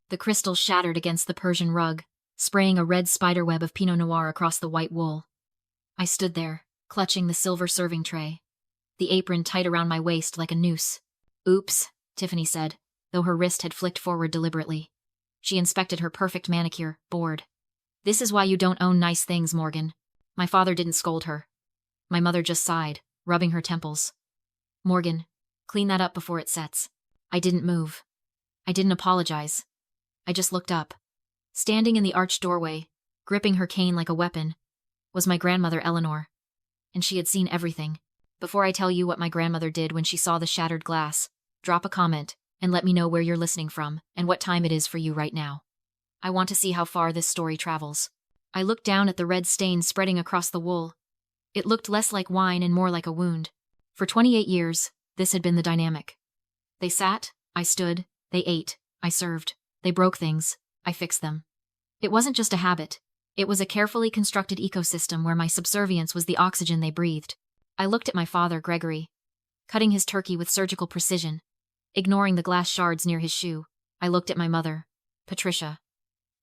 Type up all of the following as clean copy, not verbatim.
The crystal shattered against the Persian rug, spraying a red spiderweb of Pinot Noir across the white wool. I stood there, clutching the silver serving tray, the apron tight around my waist like a noose. "Oops," Tiffany said, though her wrist had flicked forward deliberately. She inspected her perfect manicure, bored. "This is why you don't own nice things, Morgan." My father didn't scold her. My mother just sighed, rubbing her temples. "Morgan, clean that up before it sets." I didn't move. I didn't apologize. I just looked up. Standing in the arched doorway, gripping her cane like a weapon, was my grandmother Eleanor. And she had seen everything. Before I tell you what my grandmother did when she saw the shattered glass, drop a comment and let me know where you're listening from and what time it is for you right now. I want to see how far this story travels. I looked down at the red stain spreading across the wool. It looked less like wine and more like a wound. For 28 years, this had been the dynamic. They sat, I stood, they ate, I served, they broke things, I fixed them. It wasn't just a habit. It was a carefully constructed ecosystem where my subservience was the oxygen they breathed. I looked at my father, Gregory, cutting his turkey with surgical precision, ignoring the glass shards near his shoe. I looked at my mother, Patricia,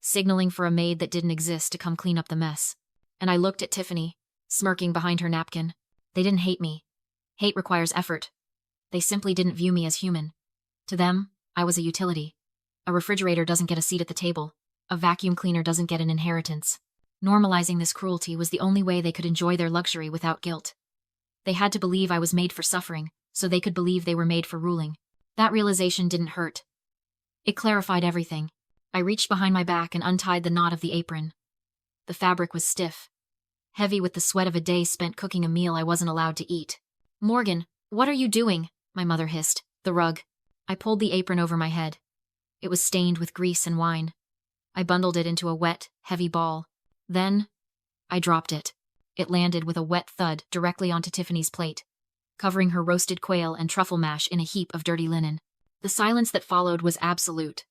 signaling for a maid that didn't exist to come clean up the mess. And I looked at Tiffany, smirking behind her napkin. They didn't hate me. Hate requires effort. They simply didn't view me as human. To them, I was a utility. A refrigerator doesn't get a seat at the table. A vacuum cleaner doesn't get an inheritance. Normalizing this cruelty was the only way they could enjoy their luxury without guilt. They had to believe I was made for suffering, so they could believe they were made for ruling. That realization didn't hurt. It clarified everything. I reached behind my back and untied the knot of the apron. The fabric was stiff, heavy with the sweat of a day spent cooking a meal I wasn't allowed to eat. "Morgan, what are you doing?" my mother hissed. "The rug." I pulled the apron over my head. It was stained with grease and wine. I bundled it into a wet, heavy ball. Then, I dropped it. It landed with a wet thud directly onto Tiffany's plate, covering her roasted quail and truffle mash in a heap of dirty linen. The silence that followed was absolute.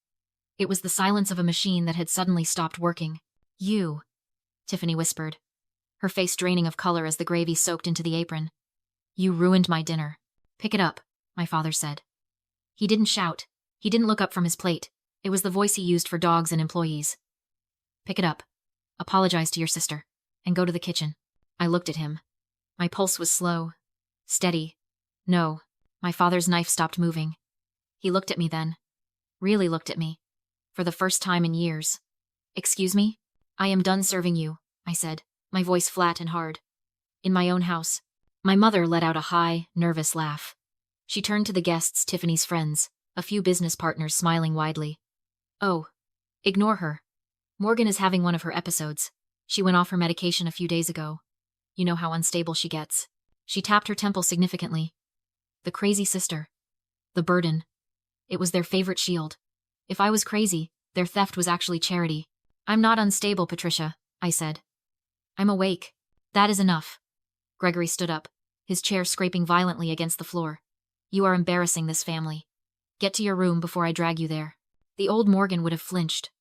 It was the silence of a machine that had suddenly stopped working. "You," Tiffany whispered, her face draining of color as the gravy soaked into the apron. "You ruined my dinner." "Pick it up," my father said. He didn't shout. He didn't look up from his plate. It was the voice he used for dogs and employees. "Pick it up. Apologize to your sister. And go to the kitchen." I looked at him. My pulse was slow, steady. No, my father's knife stopped moving. He looked at me then. Really looked at me. For the first time in years. "Excuse me? I am done serving you," I said, my voice flat and hard. "In my own house." My mother let out a high, nervous laugh. She turned to the guests, Tiffany's friends, a few business partners smiling widely. "Oh, ignore her. Morgan is having one of her episodes. She went off her medication a few days ago. You know how unstable she gets." She tapped her temple significantly. The crazy sister. The burden. It was their favorite shield. If I was crazy, their theft was actually charity. "I'm not unstable, Patricia," I said. "I'm awake. That is enough." Gregory stood up, his chair scraping violently against the floor. "You are embarrassing this family. Get to your room before I drag you there." The old Morgan would have flinched.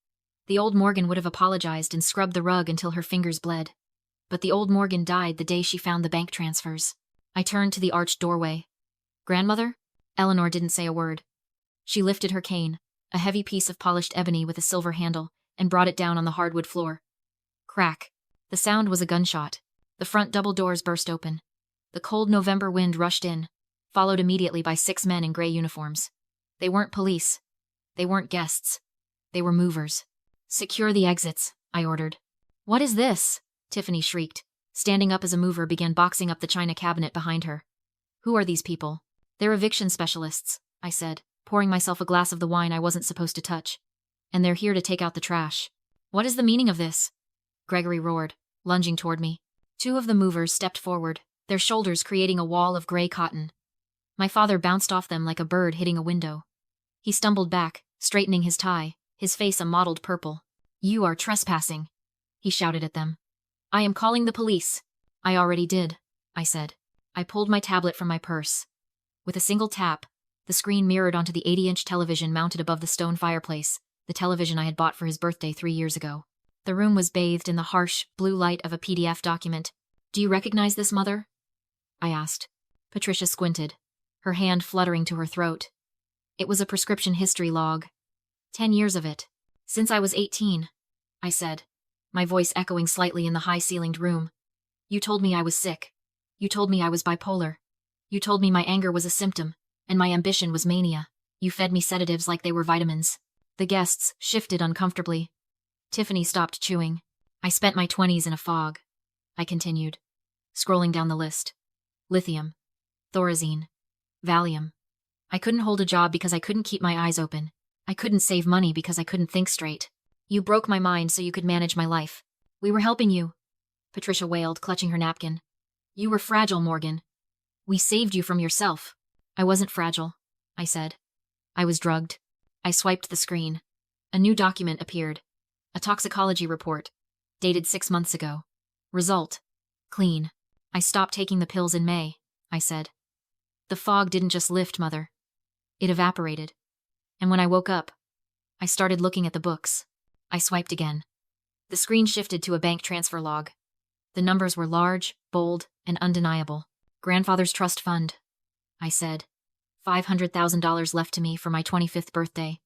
The old Morgan would have apologized and scrubbed the rug until her fingers bled. But the old Morgan died the day she found the bank transfers. I turned to the arched doorway. "Grandmother?" Eleanor didn't say a word. She lifted her cane, a heavy piece of polished ebony with a silver handle, and brought it down on the hardwood floor. Crack. The sound was a gunshot. The front double doors burst open. The cold November wind rushed in, followed immediately by 6 men in gray uniforms. They weren't police. They weren't guests. They were movers. "Secure the exits," I ordered. "What is this?" Tiffany shrieked. Standing up as a mover began boxing up the china cabinet behind her. "Who are these people?" "They're eviction specialists," I said, pouring myself a glass of the wine I wasn't supposed to touch. "And they're here to take out the trash." "What is the meaning of this?" Gregory roared, lunging toward me. 2 of the movers stepped forward, their shoulders creating a wall of gray cotton. My father bounced off them like a bird hitting a window. He stumbled back, straightening his tie, his face a mottled purple. "You are trespassing," he shouted at them. "I am calling the police." "I already did," I said. I pulled my tablet from my purse. With a single tap, the screen mirrored onto the 80-inch television mounted above the stone fireplace, the television I had bought for his birthday 3 years ago. The room was bathed in the harsh, blue light of a PDF document. "Do you recognize this, Mother?" I asked. Patricia squinted, her hand fluttering to her throat. It was a prescription history log. 10 years of it. Since I was 18, I said, my voice echoing slightly in the high-ceilinged room. You told me I was sick. You told me I was bipolar. You told me my anger was a symptom, and my ambition was mania. You fed me sedatives like they were vitamins. The guests shifted uncomfortably. Tiffany stopped chewing. I spent my 20s in a fog, I continued, scrolling down the list. Lithium. Thorazine. Valium. I couldn't hold a job because I couldn't keep my eyes open. I couldn't save money because I couldn't think straight. You broke my mind so you could manage my life. We were helping you, Patricia wailed, clutching her napkin. You were fragile, Morgan. We saved you from yourself. I wasn't fragile, I said. I was drugged. I swiped the screen. A new document appeared. A toxicology report, dated 6 months ago. Result: clean. I stopped taking the pills in May, I said. The fog didn't just lift, Mother. It evaporated. And when I woke up, I started looking at the books. I swiped again. The screen shifted to a bank transfer log. The numbers were large, bold, and undeniable. Grandfather's trust fund, I said. $500,000 left to me for my 25th birthday.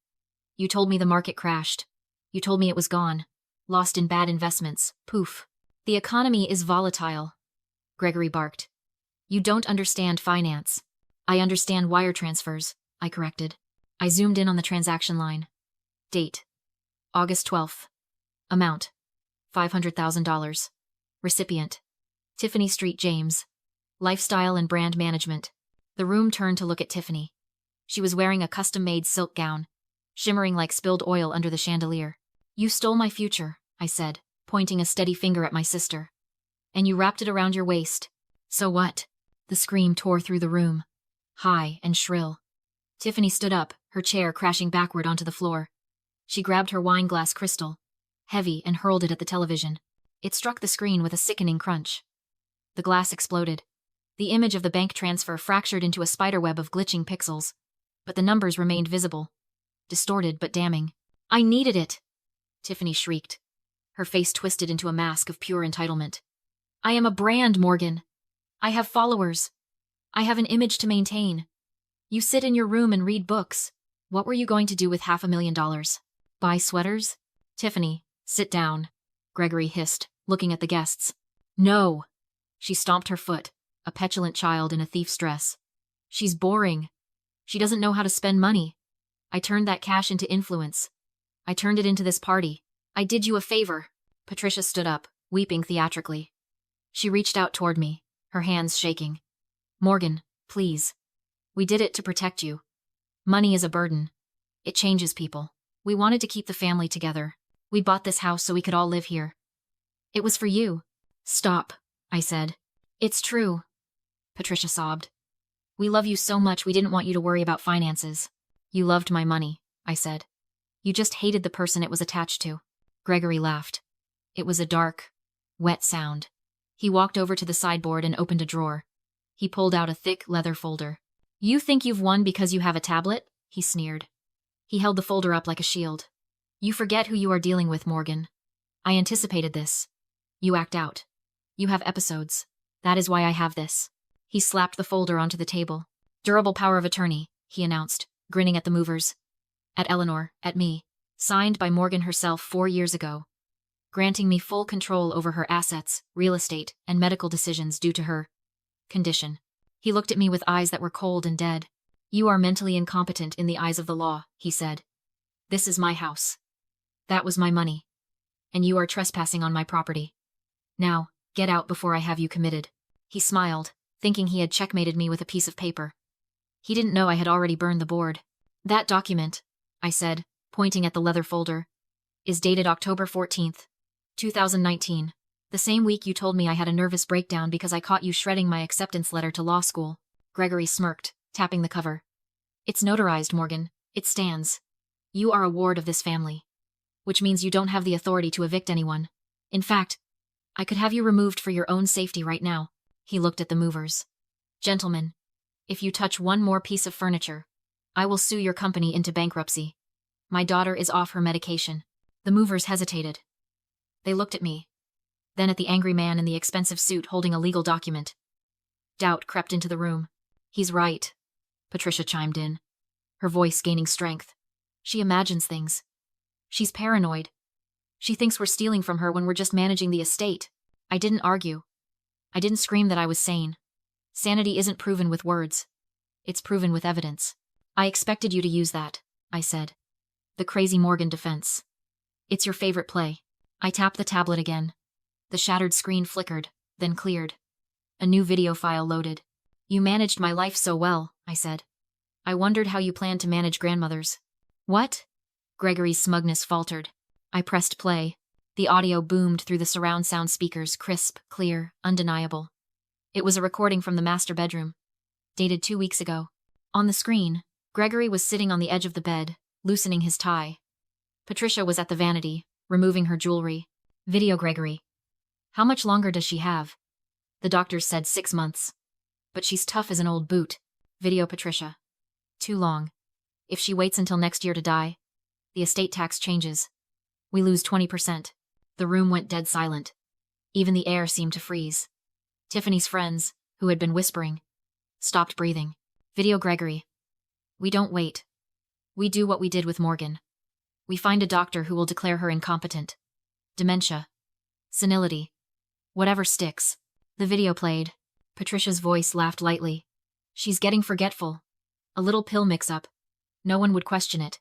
You told me the market crashed. You told me it was gone. Lost in bad investments. Poof. The economy is volatile, Gregory barked. You don't understand finance. I understand wire transfers, I corrected. I zoomed in on the transaction line. Date: August 12th. Amount: $500,000. Recipient: Tiffany Street James. Lifestyle and brand management. The room turned to look at Tiffany. She was wearing a custom-made silk gown, shimmering like spilled oil under the chandelier. You stole my future, I said, pointing a steady finger at my sister. And you wrapped it around your waist. So what? The scream tore through the room, high and shrill. Tiffany stood up, her chair crashing backward onto the floor. She grabbed her wine glass crystal, heavy, and hurled it at the television. It struck the screen with a sickening crunch. The glass exploded. The image of the bank transfer fractured into a spiderweb of glitching pixels, but the numbers remained visible, distorted but damning. I needed it, Tiffany shrieked. Her face twisted into a mask of pure entitlement. I am a brand, Morgan. I have followers. I have an image to maintain. You sit in your room and read books. What were you going to do with $500,000? Buy sweaters? Tiffany, sit down, Gregory hissed, looking at the guests. No. She stomped her foot, a petulant child in a thief's dress. She's boring. She doesn't know how to spend money. I turned that cash into influence. I turned it into this party. I did you a favor. Patricia stood up, weeping theatrically. She reached out toward me, her hands shaking. Morgan, please. We did it to protect you. Money is a burden. It changes people. We wanted to keep the family together. We bought this house so we could all live here. It was for you. Stop, I said. It's true, Patricia sobbed. We love you so much we didn't want you to worry about finances. You loved my money, I said. You just hated the person it was attached to. Gregory laughed. It was a dark, wet sound. He walked over to the sideboard and opened a drawer. He pulled out a thick leather folder. You think you've won because you have a tablet? He sneered. He held the folder up like a shield. You forget who you are dealing with, Morgan. I anticipated this. You act out. You have episodes. That is why I have this. He slapped the folder onto the table. Durable power of attorney, he announced, grinning at the movers. At Eleanor, at me. Signed by Morgan herself 4 years ago. Granting me full control over her assets, real estate, and medical decisions due to her condition. He looked at me with eyes that were cold and dead. You are mentally incompetent in the eyes of the law, he said. This is my house. That was my money. And you are trespassing on my property. Now, get out before I have you committed. He smiled, thinking he had checkmated me with a piece of paper. He didn't know I had already burned the board. That document, I said, pointing at the leather folder, is dated October 14th, 2019. The same week you told me I had a nervous breakdown because I caught you shredding my acceptance letter to law school. Gregory smirked, tapping the cover. It's notarized, Morgan. It stands. You are a ward of this family. Which means you don't have the authority to evict anyone. In fact, I could have you removed for your own safety right now. He looked at the movers. Gentlemen, if you touch one more piece of furniture, I will sue your company into bankruptcy. My daughter is off her medication. The movers hesitated. They looked at me, then at the angry man in the expensive suit holding a legal document. Doubt crept into the room. He's right, Patricia chimed in, her voice gaining strength. She imagines things. She's paranoid. She thinks we're stealing from her when we're just managing the estate. I didn't argue. I didn't scream that I was sane. Sanity isn't proven with words. It's proven with evidence. I expected you to use that, I said. The crazy Morgan defense. It's your favorite play. I tapped the tablet again. The shattered screen flickered, then cleared. A new video file loaded. You managed my life so well, I said. I wondered how you planned to manage grandmother's. What? Gregory's smugness faltered. I pressed play. The audio boomed through the surround sound speakers, crisp, clear, undeniable. It was a recording from the master bedroom. Dated 2 weeks ago. On the screen, Gregory was sitting on the edge of the bed, loosening his tie. Patricia was at the vanity, removing her jewelry. Video Gregory. How much longer does she have? The doctors said 6 months. But she's tough as an old boot. Video Patricia. Too long. If she waits until next year to die, the estate tax changes. We lose 20%. The room went dead silent. Even the air seemed to freeze. Tiffany's friends, who had been whispering, stopped breathing. Video Gregory. We don't wait. We do what we did with Morgan. We find a doctor who will declare her incompetent. Dementia. Senility. Whatever sticks. The video played. Patricia's voice laughed lightly. She's getting forgetful. A little pill mix-up. No one would question it.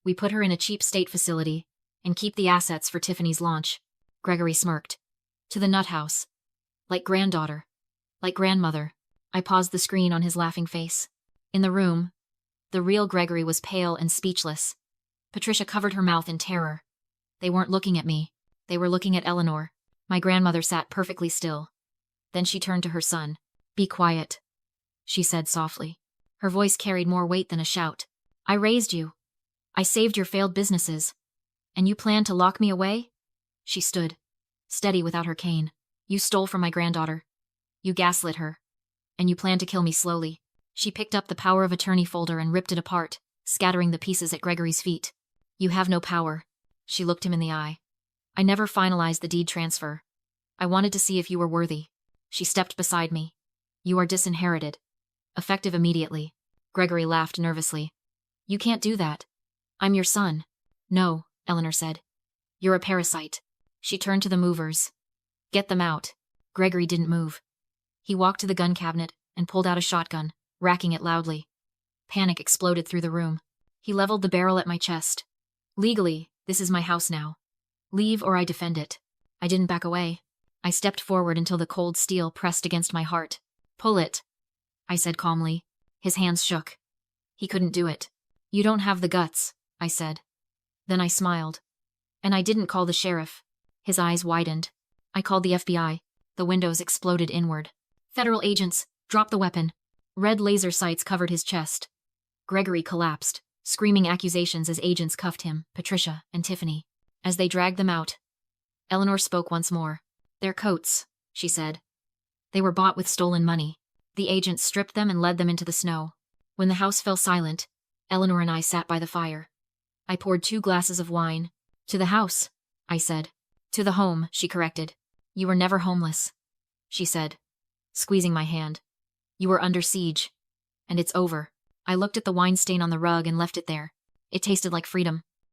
We put her in a cheap state facility and keep the assets for Tiffany's launch. Gregory smirked. To the nut house. Like granddaughter. Like grandmother. I paused the screen on his laughing face. In the room, the real Gregory was pale and speechless. Patricia covered her mouth in terror. They weren't looking at me. They were looking at Eleanor. My grandmother sat perfectly still. Then she turned to her son. Be quiet, she said softly. Her voice carried more weight than a shout. I raised you. I saved your failed businesses. And you plan to lock me away? She stood, steady without her cane. You stole from my granddaughter. You gaslit her. And you plan to kill me slowly. She picked up the power of attorney folder and ripped it apart, scattering the pieces at Gregory's feet. You have no power. She looked him in the eye. I never finalized the deed transfer. I wanted to see if you were worthy. She stepped beside me. You are disinherited. Effective immediately. Gregory laughed nervously. You can't do that. I'm your son. No, Eleanor said. You're a parasite. She turned to the movers. Get them out. Gregory didn't move. He walked to the gun cabinet and pulled out a shotgun, racking it loudly. Panic exploded through the room. He leveled the barrel at my chest. Legally, this is my house now. Leave or I defend it. I didn't back away. I stepped forward until the cold steel pressed against my heart. Pull it, I said calmly. His hands shook. He couldn't do it. You don't have the guts, I said. Then I smiled. And I didn't call the sheriff. His eyes widened. I called the FBI. The windows exploded inward. Federal agents, drop the weapon. Red laser sights covered his chest. Gregory collapsed, screaming accusations as agents cuffed him, Patricia, and Tiffany. As they dragged them out, Eleanor spoke once more. Their coats, she said. They were bought with stolen money. The agents stripped them and led them into the snow. When the house fell silent, Eleanor and I sat by the fire. I poured 2 glasses of wine. To the house, I said. To the home, she corrected. You were never homeless, she said, squeezing my hand. You were under siege. And it's over. I looked at the wine stain on the rug and left it there. It tasted like freedom.